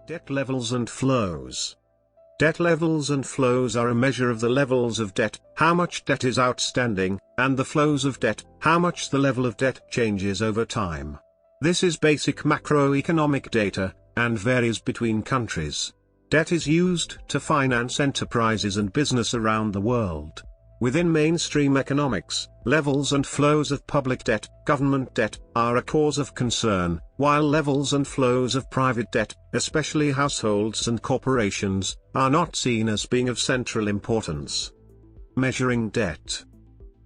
Debt levels and flows. Debt levels and flows are a measure of the levels of debt, how much debt is outstanding, and the flows of debt, how much the level of debt changes over time. This is basic macroeconomic data, and varies between countries. Debt is used to finance enterprises and business around the world. Within mainstream economics, levels and flows of public debt, government debt, are a cause of concern, while levels and flows of private debt, especially households and corporations, are not seen as being of central importance. Measuring debt.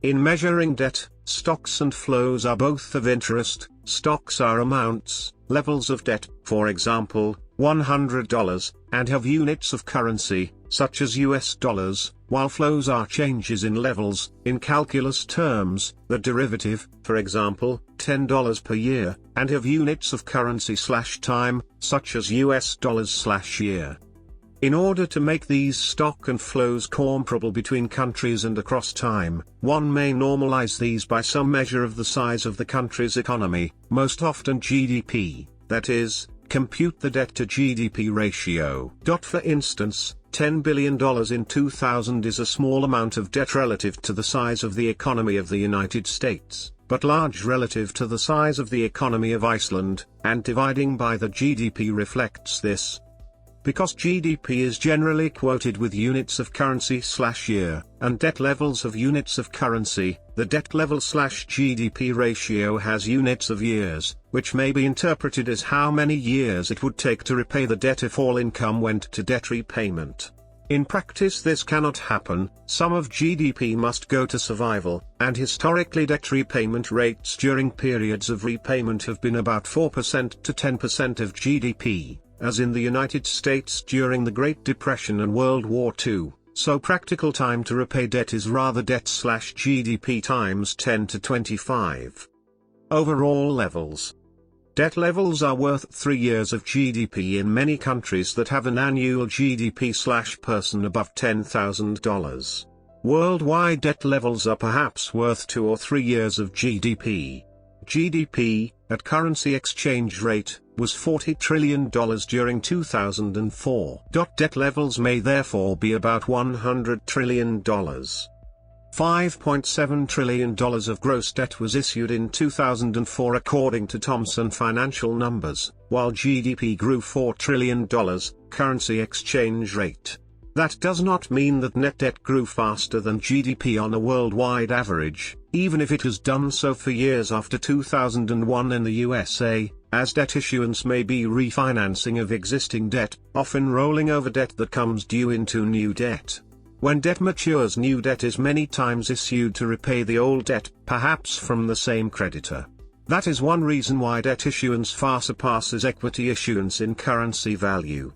In measuring debt, stocks and flows are both of interest. Stocks are amounts, levels of debt, for example, $100, and have units of currency, such as US dollars, while flows are changes in levels, in calculus terms, the derivative, for example, $10 per year, and have units of currency/time, such as US dollars/year. In order to make these stock and flows comparable between countries and across time, one may normalize these by some measure of the size of the country's economy, most often GDP, that is, compute the debt to GDP ratio. For instance, $10 billion in 2000 is a small amount of debt relative to the size of the economy of the United States, but large relative to the size of the economy of Iceland, and dividing by the GDP reflects this. Because GDP is generally quoted with units of currency/year, and debt levels have units of currency, the debt level/GDP ratio has units of years, which may be interpreted as how many years it would take to repay the debt if all income went to debt repayment. In practice this cannot happen, some of GDP must go to survival, and historically debt repayment rates during periods of repayment have been about 4% to 10% of GDP. As in the United States during the Great Depression and World War II, so practical time to repay debt is rather debt/GDP times 10 to 25. Overall levels. Debt levels are worth 3 years of GDP in many countries that have an annual GDP/person above $10,000. Worldwide debt levels are perhaps worth 2 or 3 years of GDP. GDP, at currency exchange rate, was $40 trillion during 2004. Debt levels may therefore be about $100 trillion. $5.7 trillion of gross debt was issued in 2004 according to Thomson Financial numbers, while GDP grew $4 trillion, currency exchange rate. That does not mean that net debt grew faster than GDP on a worldwide average, even if it has done so for years after 2001 in the USA, as debt issuance may be refinancing of existing debt, often rolling over debt that comes due into new debt. When debt matures, new debt is many times issued to repay the old debt, perhaps from the same creditor. That is one reason why debt issuance far surpasses equity issuance in currency value.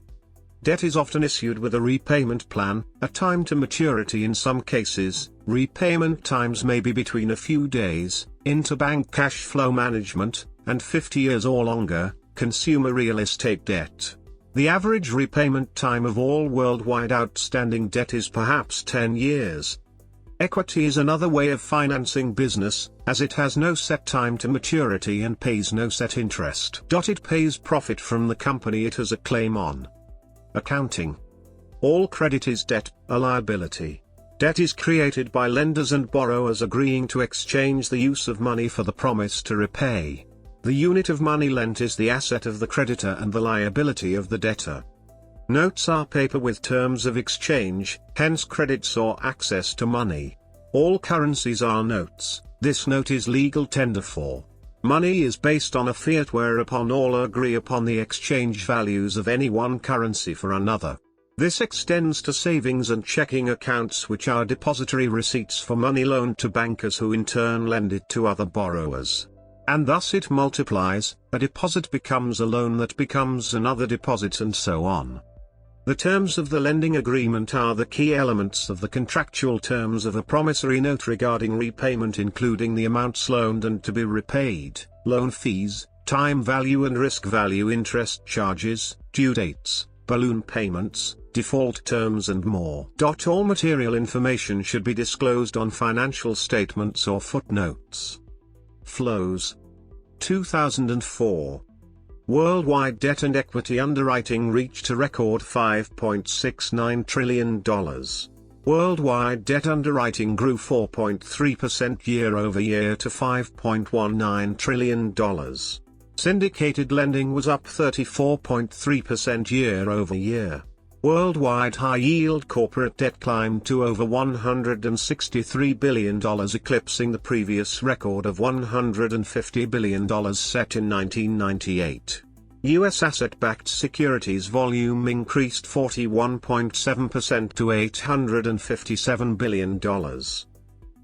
Debt is often issued with a repayment plan, a time to maturity in some cases. Repayment times may be between a few days, interbank cash flow management, and 50 years or longer, consumer real estate debt. The average repayment time of all worldwide outstanding debt is perhaps 10 years. Equity is another way of financing business, as it has no set time to maturity and pays no set interest. It pays profit from the company it has a claim on. Accounting. All credit is debt, a liability. Debt is created by lenders and borrowers agreeing to exchange the use of money for the promise to repay. The unit of money lent is the asset of the creditor and the liability of the debtor. Notes are paper with terms of exchange, hence credits or access to money. All currencies are notes. This note is legal tender for. Money is based on a fiat whereupon all agree upon the exchange values of any one currency for another. This extends to savings and checking accounts, which are depository receipts for money loaned to bankers who in turn lend it to other borrowers. And thus it multiplies, a deposit becomes a loan that becomes another deposit and so on. The terms of the lending agreement are the key elements of the contractual terms of a promissory note regarding repayment, including the amounts loaned and to be repaid, loan fees, time value and risk value, interest charges, due dates, balloon payments, default terms and more. All material information should be disclosed on financial statements or footnotes. Flows. 2004. Worldwide debt and equity underwriting reached a record $5.69 trillion. Worldwide debt underwriting grew 4.3% year-over-year to $5.19 trillion. Syndicated lending was up 34.3% year-over-year. Worldwide high-yield corporate debt climbed to over $163 billion, eclipsing the previous record of $150 billion set in 1998. U.S. asset-backed securities volume increased 41.7% to $857 billion.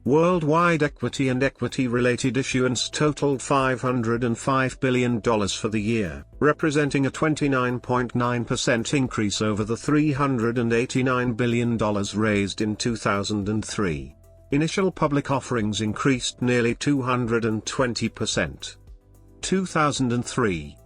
Worldwide equity and equity-related issuance totaled $505 billion for the year, representing a 29.9% increase over the $389 billion raised in 2003. Initial public offerings increased nearly 220%. 2003.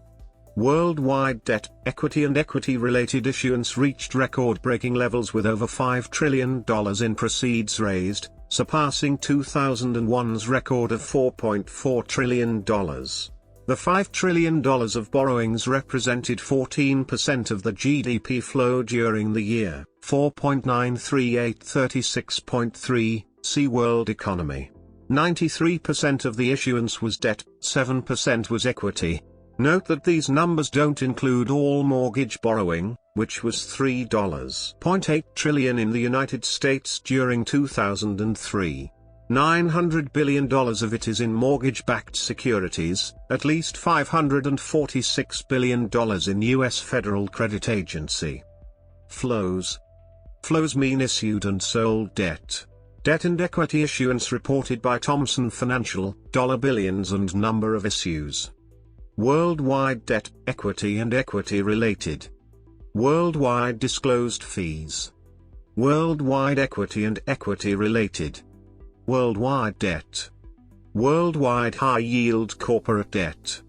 Worldwide debt, equity and equity-related issuance reached record-breaking levels with over $5 trillion in proceeds raised, surpassing 2001's record of $4.4 trillion. The $5 trillion of borrowings represented 14% of the GDP flow during the year, 4.93836.3, see World Economy. 93% of the issuance was debt, 7% was equity. Note that these numbers don't include all mortgage borrowing, which was $3.8 trillion in the United States during 2003. $900 billion of it is in mortgage-backed securities, at least $546 billion in U.S. Federal Credit Agency. Flows. Flows mean issued and sold debt. Debt and equity issuance reported by Thomson Financial, billions and number of issues. Worldwide debt, equity and equity-related. Worldwide disclosed fees. Worldwide equity and equity-related. Worldwide debt. Worldwide high-yield corporate debt.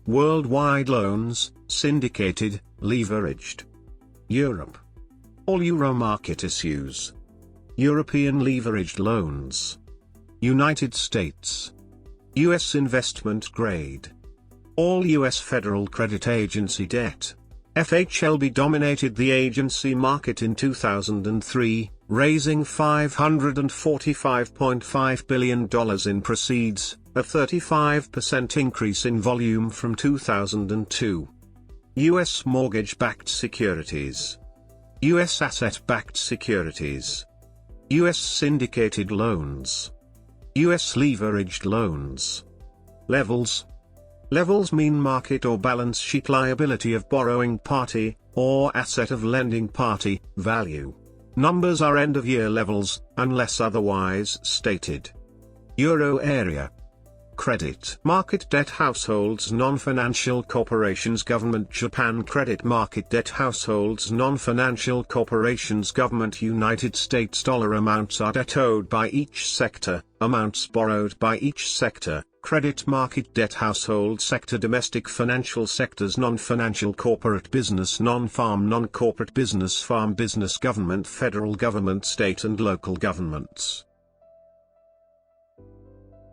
Worldwide loans, syndicated, leveraged. Europe. All Euro market issues. European leveraged loans. United States. U.S. investment grade. All U.S. Federal Credit Agency debt. FHLB dominated the agency market in 2003, raising $545.5 billion in proceeds, a 35% increase in volume from 2002. U.S. mortgage-backed securities. U.S. asset-backed securities. U.S. syndicated loans. U.S. leveraged loans. Levels. Levels mean market or balance sheet liability of borrowing party, or asset of lending party, value. Numbers are end-of-year levels, unless otherwise stated. Euro area. Credit market debt households non-financial corporations government Japan credit market debt households non-financial corporations government United States dollar amounts are debt owed by each sector, amounts borrowed by each sector, credit market debt household sector domestic financial sectors non-financial corporate business non-farm non-corporate business farm business government federal government state and local governments.